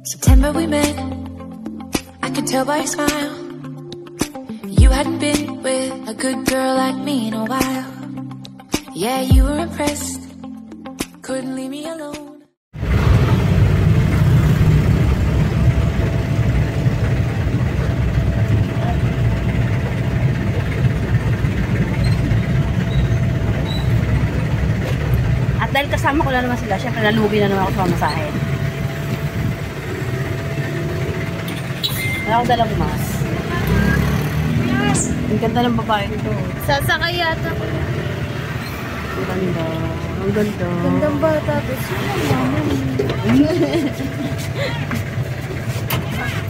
September we met, I could tell by your smile. You hadn't been with a good girl like me in a while. Yeah, you were impressed, couldn't leave me alone. At dahil kasama ko na naman sila, syempre nalugi na naman ako sa masahe. Wala akong dalang mas. Ang ganda ng babae nito. Sasakay yata ko. Ang ganda. Ang ganda. Gandang bata.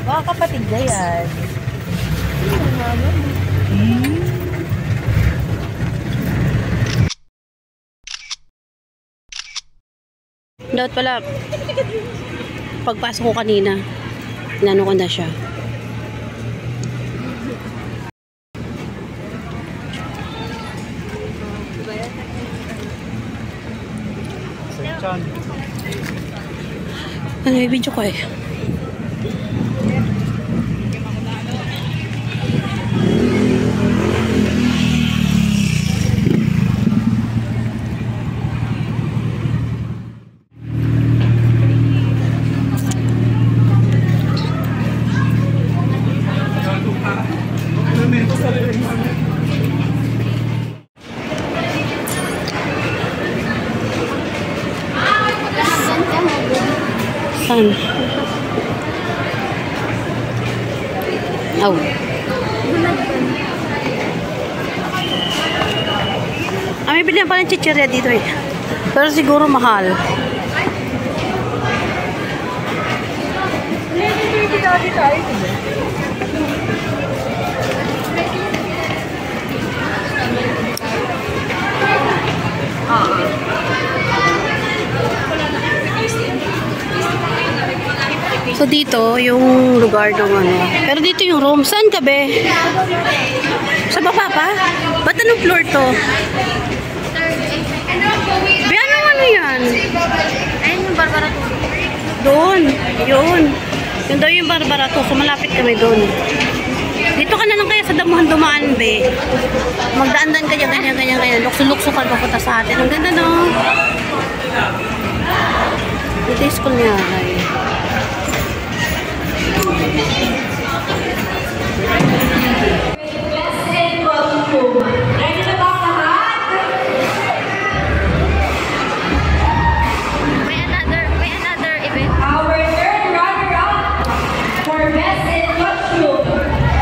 Baka kapatid na yan. Dapat pala, pagpasok ko kanina, inano ko na siya. Ano yung video ko eh? Saan? Oh. May bilihan pa ng chichirya dito eh. Pero siguro mahal. So dito yung lugar ng ano. Pero dito yung room. Saan ka be? Sa baba pa? Ba't anong floor to? Be, ano yan? Ayun yung Barbara to. Doon. Yun. Yun daw yung Barbara to. So malapit kami doon. Dito ka na lang kaya sa damuhan dumaan be. Magdaan-daan ka dyan, ganyan. Lukso-lukso ka papunta sa atin. Ang ganda no? Dito yung school niya. Ay. May another event. Our third runner-up for Best in Costume,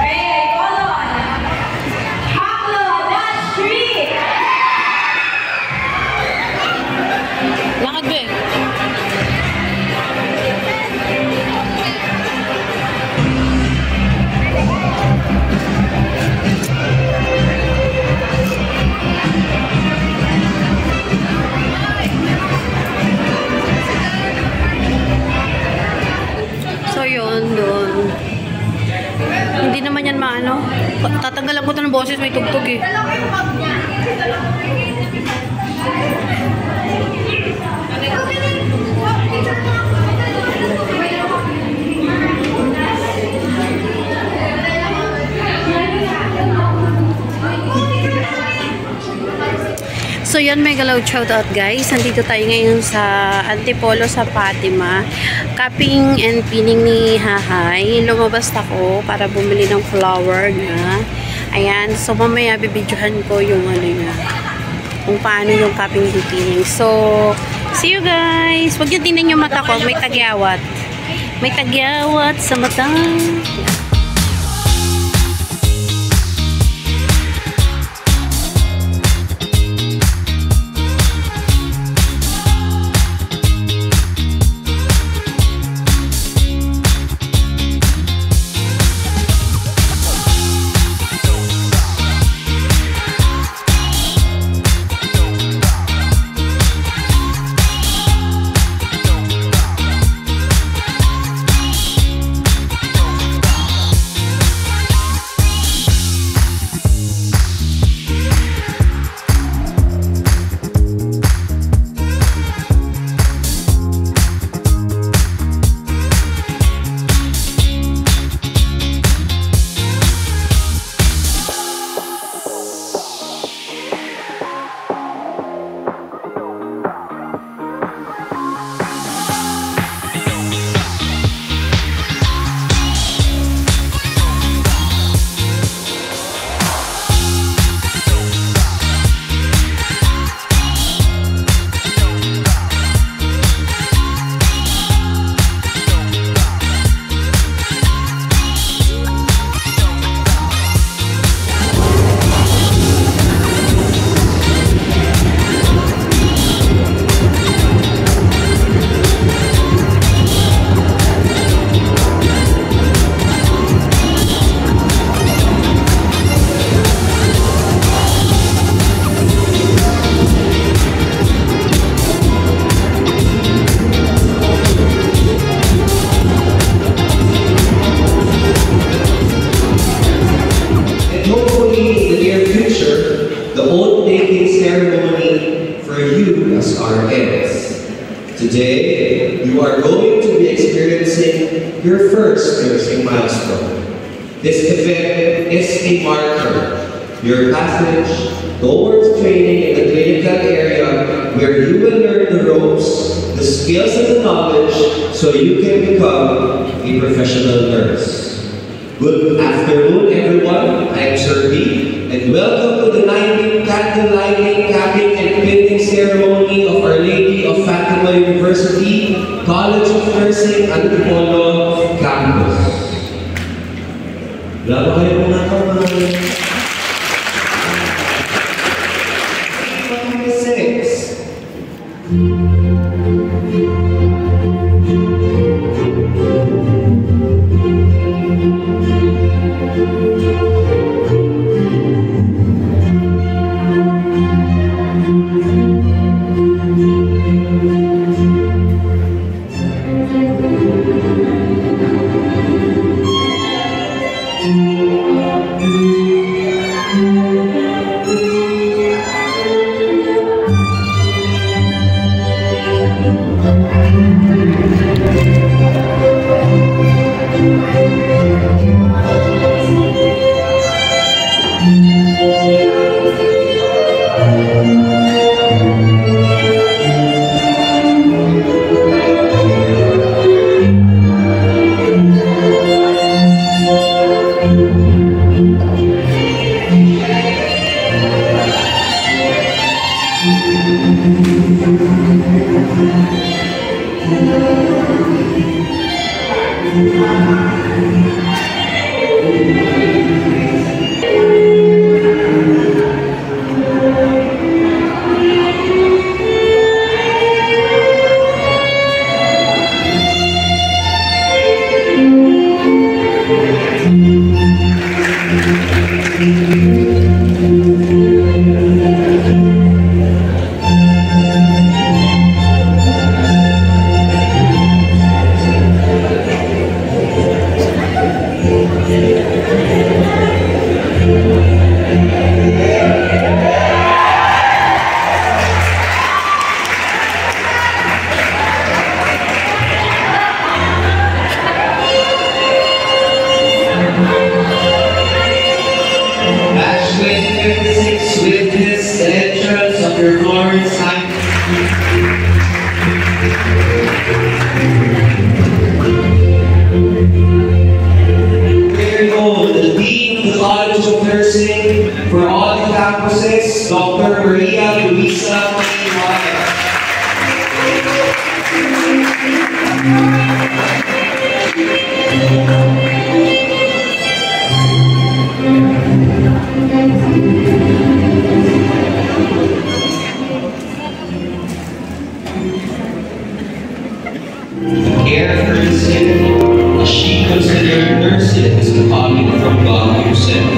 may I call on Haklo Street. Lakad be. So yun, doon. Hindi naman yan maano. Tatanggalan ko ito ng boses, may tugtog eh. So yun, mega loud shoutout guys. Nandito tayo ngayon sa Antipolo sa Fatima. Cupping and pinning ni Hahay. Lumabas ako para bumili ng flower na. Ayan. So mamaya bibidyohan ko yung ano yun. Kung paano yung cupping and pinning. So, see you guys. Huwag yung tingnan yung mata ko. May tagyawat. May tagyawat sa mata. experiencing your first nursing milestone. This event is a marker, your passage towards training in the clinical area where you will learn the ropes, the skills and the knowledge so you can become a professional nurse. Good afternoon everyone, I am Sir B, and welcome to the 19th candle lighting, capping and pinning ceremony of Our Lady of Fatima University, College of Nursing, Antipolo Campus. Lalo kayo mga kamay. 2026 witness the entrance of your glorious sign. Here we go, the Dean of the College of Nursing for all the campuses, Dr. Maria Luisa Maya. She considered nursing as a calling from God Himself.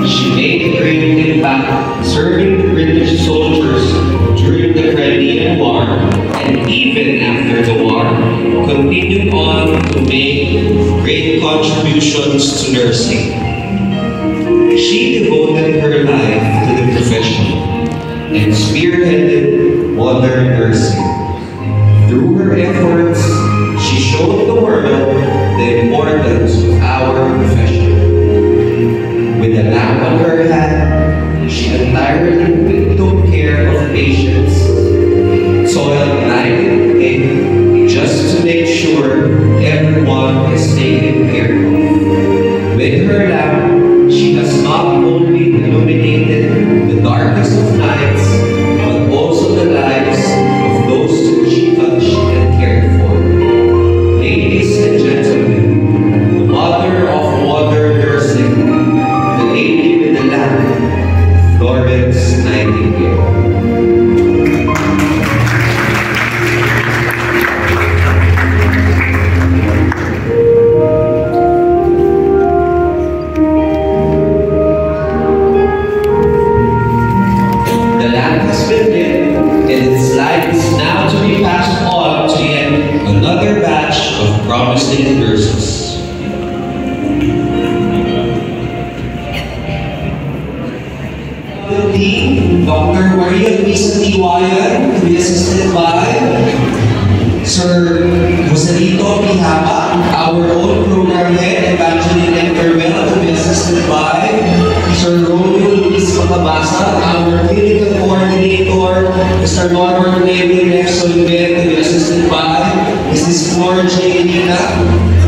She made a great impact serving the British soldiers during the Crimean War, and even after the war, continued on to make great contributions to nursing. She devoted her life to the profession and spearheaded modern nursing. Through her efforts, she showed the world the importance of our profession. With a lamp on her hand, she entirely took care of patients, toiled night and day, just to make sure everyone is taken care of. With her lamp, she has not only illuminated the darkest of nights, but also the lives of those who she touched and cared for. Ladies and gentlemen, the mother of modern nursing, the lady with the lamp, Florence Nightingale. The lamp has been lit, and its light is now to be passed on to yet another batch of promising nurses. The Dean, Dr. Maria Luisa Tiwayan, to be assisted by Sir Jose Joselito Pihaba, our own program head, Evangeline Carmel, to be assisted by Sir Romeo Luis Macabasa, our clinical coordinator, Mr. Norbert Levin Nexolibet, to be assisted by Mrs. Flor J. Lina,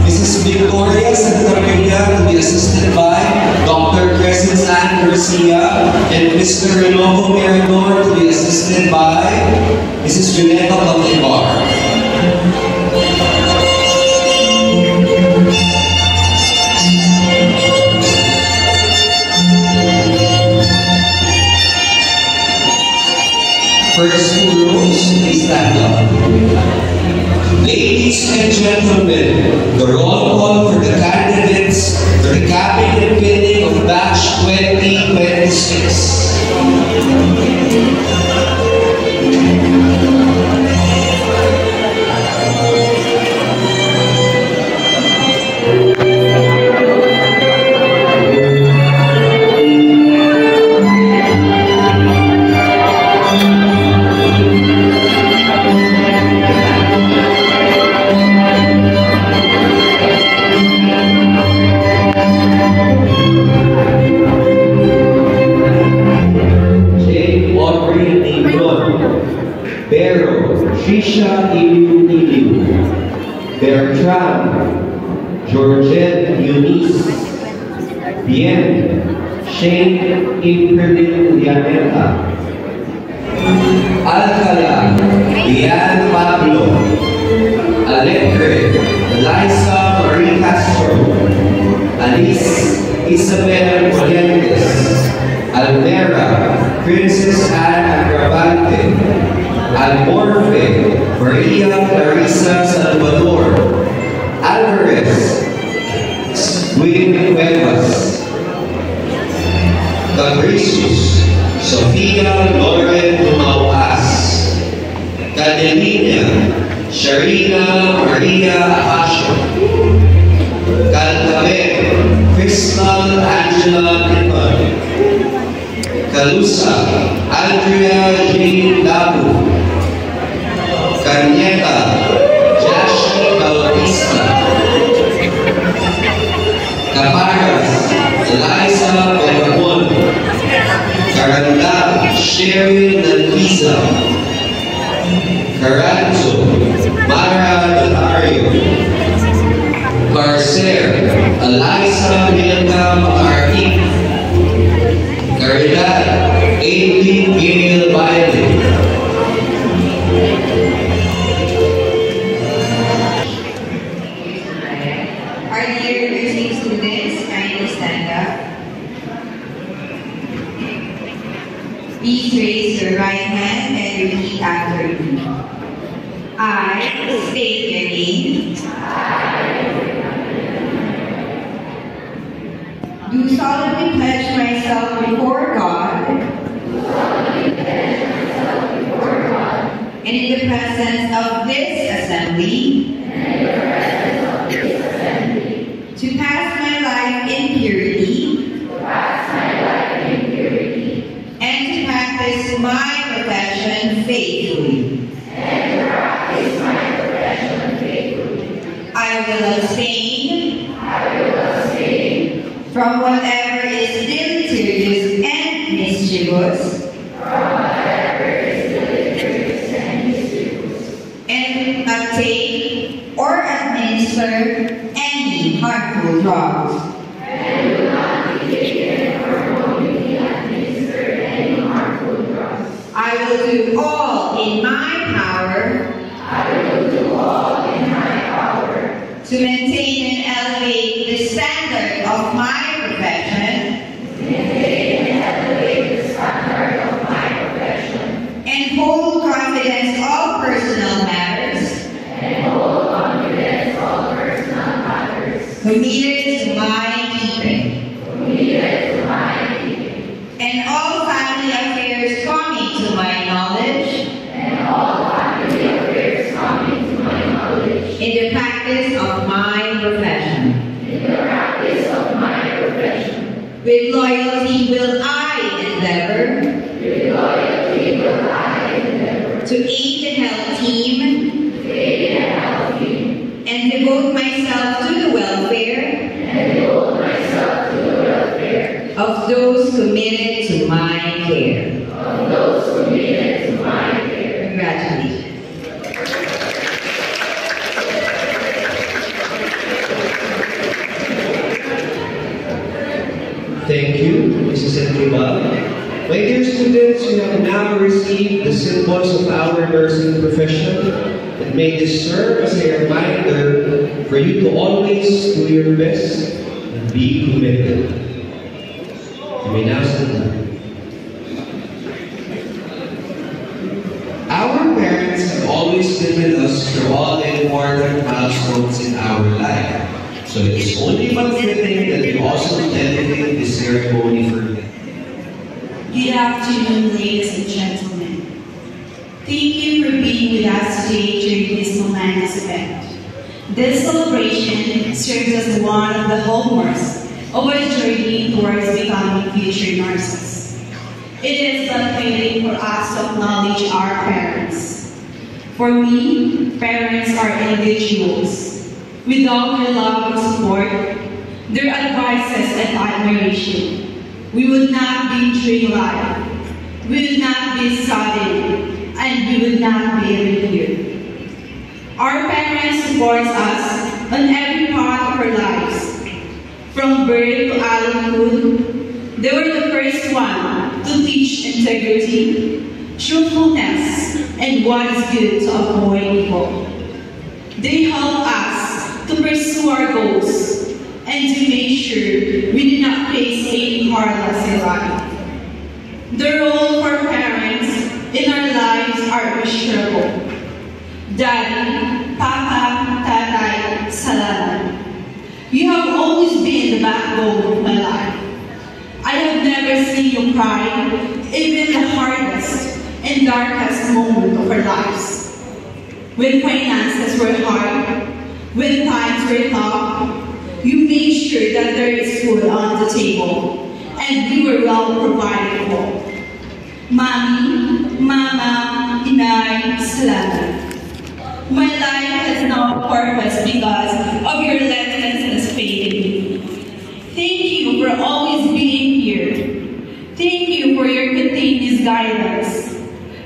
Mrs. Victoria Santa Maria, to be assisted by Dr. Crescens Ann Garcia, and Mr. Renovo Mirador, to be assisted by Mrs. Juneta Baltibar. First two rows, please stand up. Ladies and gentlemen, the roll call for the candidates for the cabinet pinning of batch 2026. Trisha Iliu, Bertrand, Georgette Eunice, Bien, Shane Imperdin Lianeta, Alcala, Lian Pablo, Alegre, Eliza Marie Castro, Alice Isabel Fuentes, Almera, Princess Anne Agravante, Almorfe, Maria Clarissa Salvador, Alvarez, Gwyn Cuevas, Cabricius, Sofia Lauren Dumauas, Cadelina, Sharina Maria Apasio, Caltabe, Crystal Angela Nippon, Calusa, Andrea Jane Dabu, Canieta, Jashi Bautista, Caparas, Eliza Benramon, Caranda, Sherry Nalisa, Caranzo, Mara Donario, Carcer, Eliza Milka Macarty, Caridad, Aileen Gail Bailey, Our dear nursing students, kindly stand up. Please raise your right hand and repeat after me. I state your name. Do solemnly pledge myself before God and in the presence of this assembly to pass my life in purity and to practice my profession faithfully. I will abstain from whatever is deleterious and mischievous and not take or administer any harmful drugs. I will do all in my power to maintain and elevate the standard of my profession and hold confidence all personal matters committed to my keeping and all family affairs coming to my knowledge in the practice of my profession. With loyalty will I endeavor to aid the health team and devote myself to the welfare of those committed to my care. Congratulations. Thank you, Mrs. Entribal. My dear students, you have now received the symbols of our nursing profession, and may this serve as a reminder for you to always do your best and be committed. You may now sit down. Our parents have always been with us through all the important milestones in our life. So it is only but fitting that we also dedicate this ceremony for them. Good afternoon, ladies and gentlemen. Thank you for being with us today during this momentous event. This celebration serves as one of the hallmarks of our journey towards becoming future nurses. It is but fitting for us to acknowledge our parents. For me, parents are individuals. Without their love and support, their advices and admiration, we would not be enjoying life, we would not be studying, and we would not be even here. Our parents support us on every part of our lives. From birth to adulthood, they were the first one to teach integrity, truthfulness, and what is good to avoid evil. They help us to pursue our goals and to make sure we do not face any hurdles in life. The role for parents in our lives are immeasurable. Daddy, Papa, Tatay, Salamat. You have always been the backbone of my life. I have never seen you cry, even the hardest and darkest moment of our lives. When finances were hard, when times were tough, you made sure that there is food on the table and we were well provided for. Mommy, Mama, Inay, Salamat. My life has no purpose because of your lessons and faith in me. Thank you for always being here. Thank you for your continuous guidance,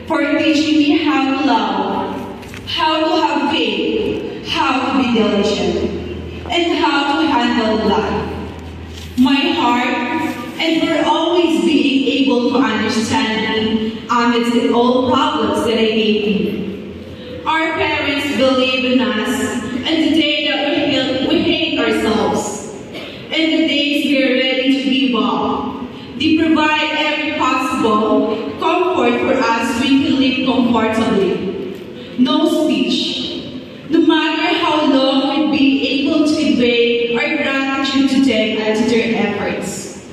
for teaching me how to love, how to have faith, how to be diligent, and how to handle life. My heart, and for always being able to understand me amidst all problems that I gave you. Our parents believe in us, and the day that we hate ourselves, and the days we are ready to give up, they provide every possible comfort for us so we can live comfortably. No speech, no matter how long we'll be able to convey our gratitude to them and to their efforts.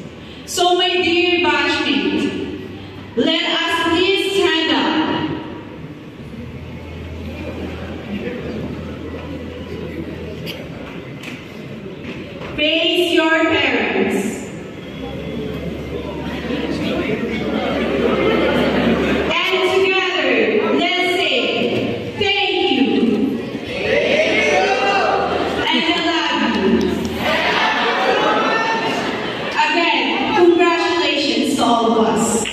So my dear batchmate, let us please stand up. Face your parents. And together, let's say, thank you. And I love you. Again, congratulations to all of us.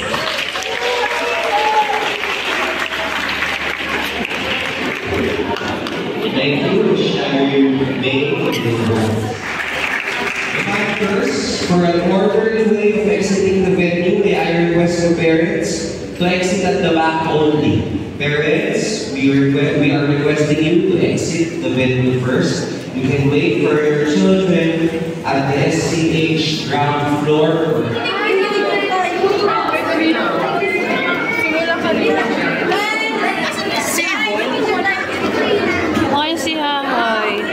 Thank you, Shire May. First, for an orderly way of exiting the venue, may I request the parents to exit at the back only. Parents, we are requesting you to exit the venue first. You can wait for your children at the SCH ground floor. Ay, si Hahay.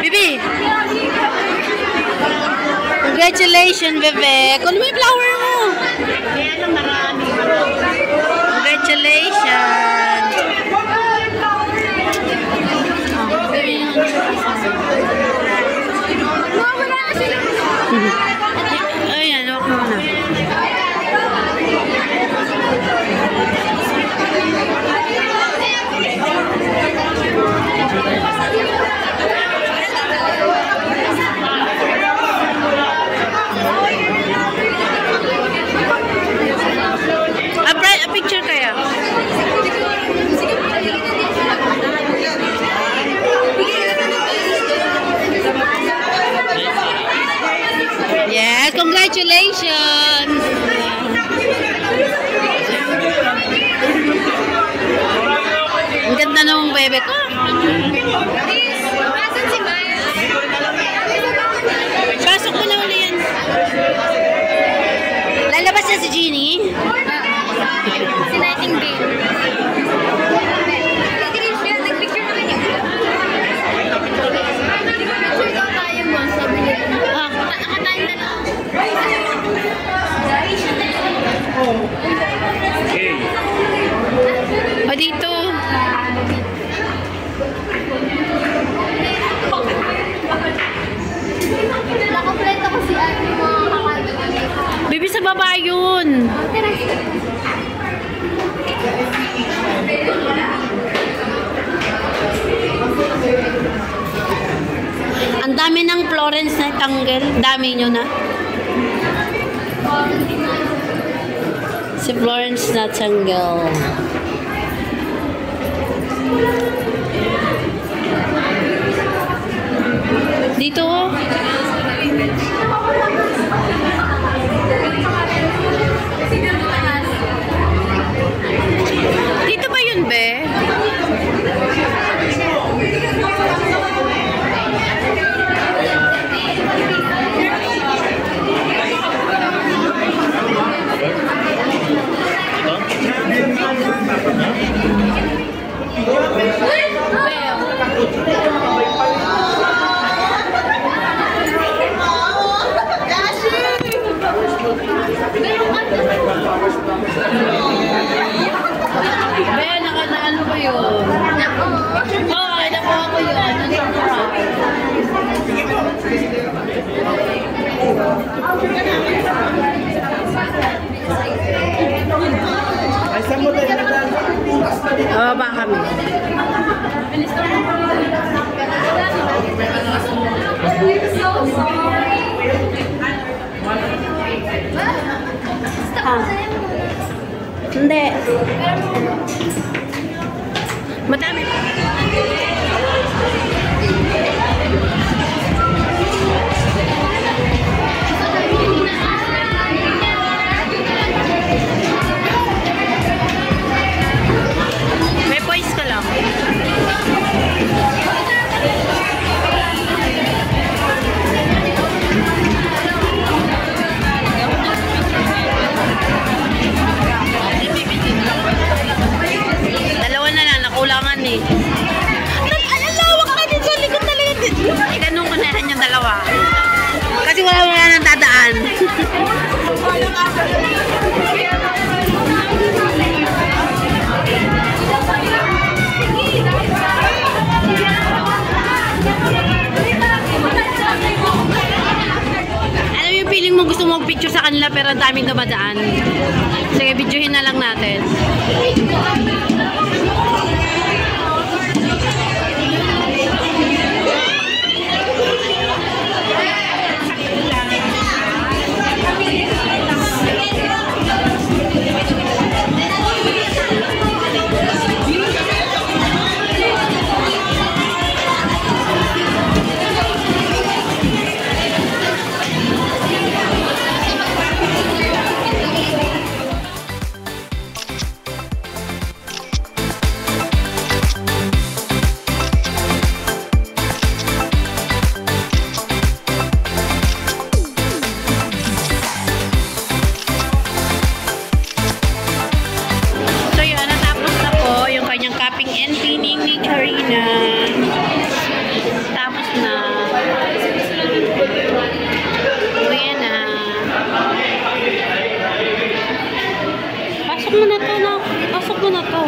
Bibi! Congratulations, bebe! Kunin mo yung flower mo! Congratulations! Oh, Congratulations! Ang ganda ng bebe ko. Asan si Miles? Pasok mo na uli yan. Lalabas na si Jeannie. Si Nightingale. Nag-picture naman yung nag-picture daw tayo mo. Sabi niya. Nakatayin na lang. O dito. Nakapleta ko si Ate mo. Bibi sa baba yun. Ang dami ng Florence Nightingale. Dami nyo na. Si Florence Nightingale. Dito. Dito ba yun, be? Be, nakadaan ko yun. Oo, nakuha ko yun. Baba kami. Hindi. Madami. May poise ka lang. Dalawa na lang, nakulangan eh. Lawak ka din sa likod talaga. Itanong ko na yan yung dalawa. Kasi wala nang dadaan. Alam yung feeling mo gusto mo picture sa kanila pero ang daming dumadaan. Sige, videohin na lang natin. Pasok mo na to.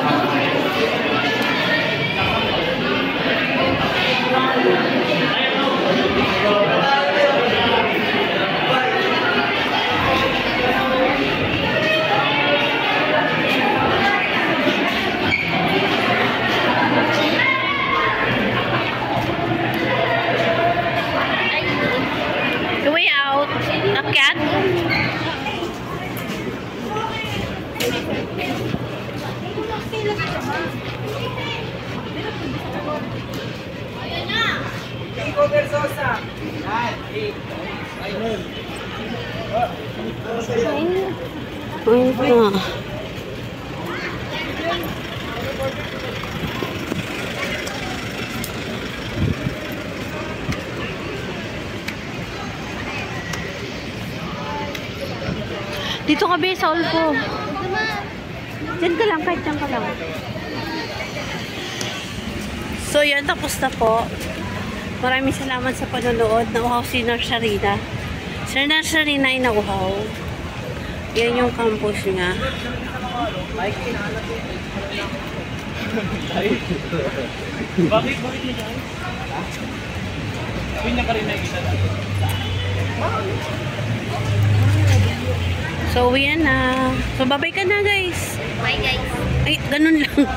The way out. Akyat. Ayun pa. Dito ka, be, sa Olpo. Diyan ka lang, kahit diyan ka lang. So, yan, tapos na po. Maraming salamat sa panonood. Nauhaw si Nurse Sharina. Si Nurse Sharina ay nauhaw. Yan yung campus niya. Bakit niya dyan? Pinya ka rin na kita dyan. So, yan na. So, bye-bye ka na, guys. Bye, guys. Ay, ganun lang.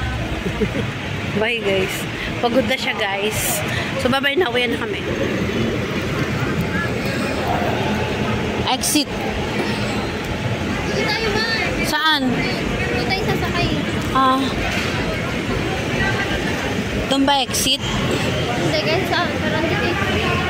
Bye, guys. Pagod na siya, guys. So, bye-bye na. Uwi na kami. Exit. Dito tayo, Mar. Saan? Dito tayo sasakay. Doon ba exit? Hindi, guys. Saan? Parang dito. Ayan.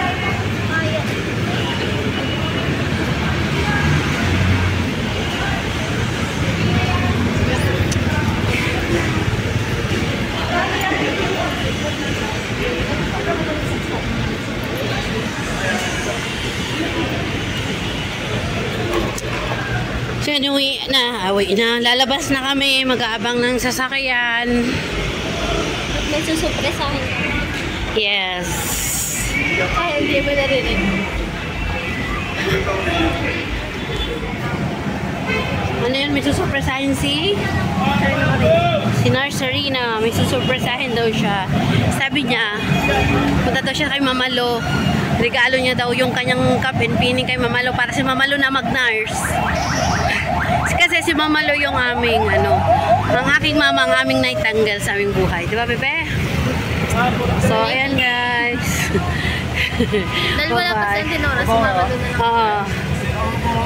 So, anyway, lalabas na kami. Mag-aabang ng sasakyan. May susupresahin. Yes. Ay, hindi mo narinig. Ano yun? May susurpresahin si Nurse Sharina. May susurpresahin daw siya. Sabi niya, punta daw siya kay Mamalo. Regalo niya daw yung kanyang cup and pinning kay Mamalo para si Mamalo na mag-nurse. Kasi si Mamalo yung aming, ang aking mama, ang aming nightingale sa aming buhay. Diba, Bebe? So, ayan, guys. Dahil wala pa sa Antinora, si Mama doon na lang. Oo.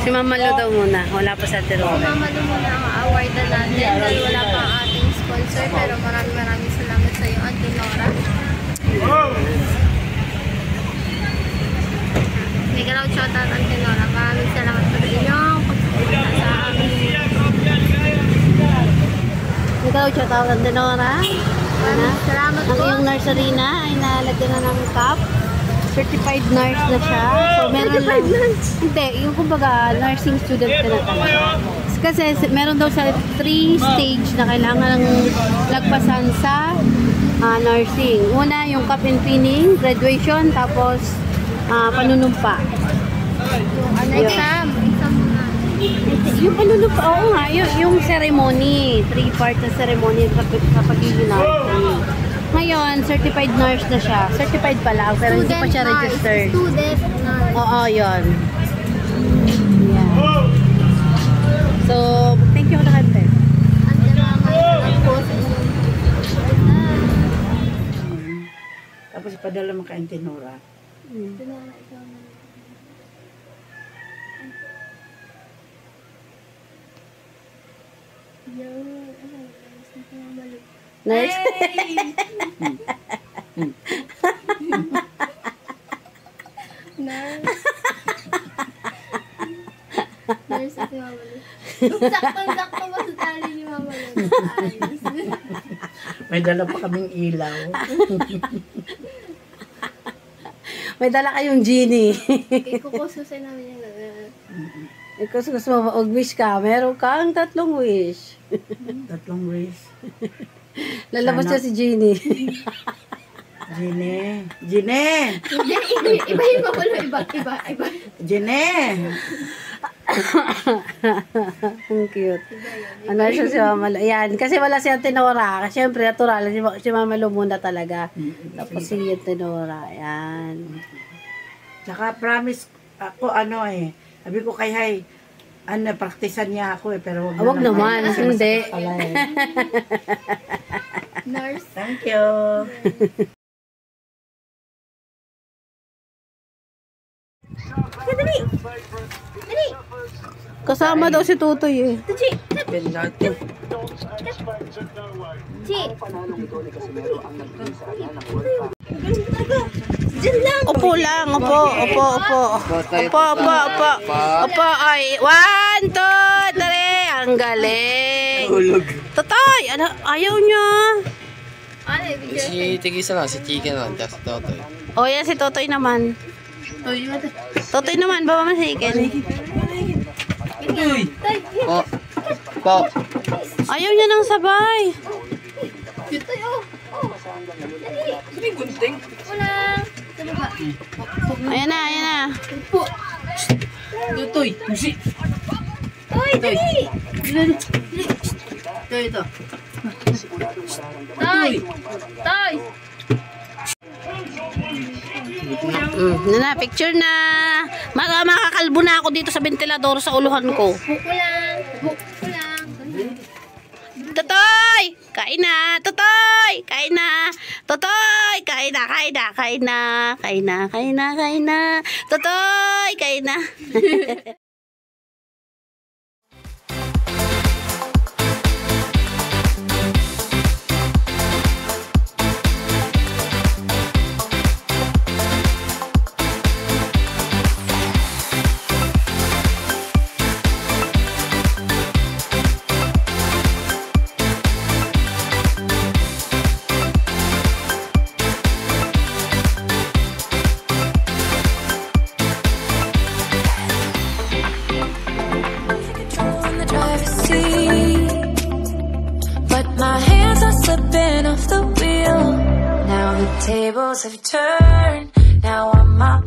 Si Mamalo daw muna. Wala pa sa Antinora. Si Mama doon muna ang award na natin dahil wala pa ang ating sponsor. Pero maraming salamat sa iyo, Antinora. May galaw shot out, Antinora. Maraming salamat sa inyong pagpunta sa amin. Ikaw, shout out ang Denora. Salamat Ang po. iyong nurse Rina ay nalagyan na ng cup. Certified nurse na siya. So, meron lang. Hindi, yung kumbaga, nursing student ka na talaga. Kasi meron daw sa 3 stage na kailangan lagpasan sa nursing. Una, yung cup and pinning, graduation, tapos panunumpa. Exam muna. Yung panunumpa, oo nga, yung ceremony. 3-part na ceremony sa pagiging nursing. Ngayon, certified nurse na siya. Certified pa lang, pero hindi pa siya registered. Student nurse. Oo, yun. Yeah. So, thank you for the content. Tapos ipadala mo kay Antinora. Nurse? Nurse at Mama Lu. Sakto-sakto ba sa tali ni Mama Lu? May dala pa kaming ilaw. May dala kayong genie. Kukususin namin yung Ikaw, gusto mo mag-wish ka, meron kang 3 wish. 3 ways. Lalabas siya si Genie. Gine! Gine! Iba yung Mama Lu. Iba. Gine! Ang cute. Ano siya si Mama Lu? Ayan, kasi wala si Antinora. Siyempre, natural. Si Mama Lu muna talaga. Tapos si Antinora. Ayan. Tsaka promise ako sabi ko kay Hay, praktisan niya ako pero Wag naman, hindi. Nurse. Thank you. Dali! Kasama daw si Tutoy eh. Chi! Diyan lang. Upo lang, upo. Upo, ay. 1, 2, 3. Ang galing. Totoy, ano, ayaw niya. Ano, video? Si Tigisa lang, si Chicken lang, tapos Totoy. O, yan si Totoy naman. Totoy naman, baba mo si Iken. Po. Ayaw niya ng sabay. Dito yun. Dali. Wala. Sa baba. Ayan na. Totoy, musi. Toy, dali. Toy, ito. Toy. Toy. Na, picture na. Makakalbo na ako dito sa ventilador sa uluhan ko. Kulang. Totoy! Kain na! Totoy! Kain na! Totoy! Kain na! Totoy! Kain na! Slipping off the wheel. Now the tables have turned. Now I'm my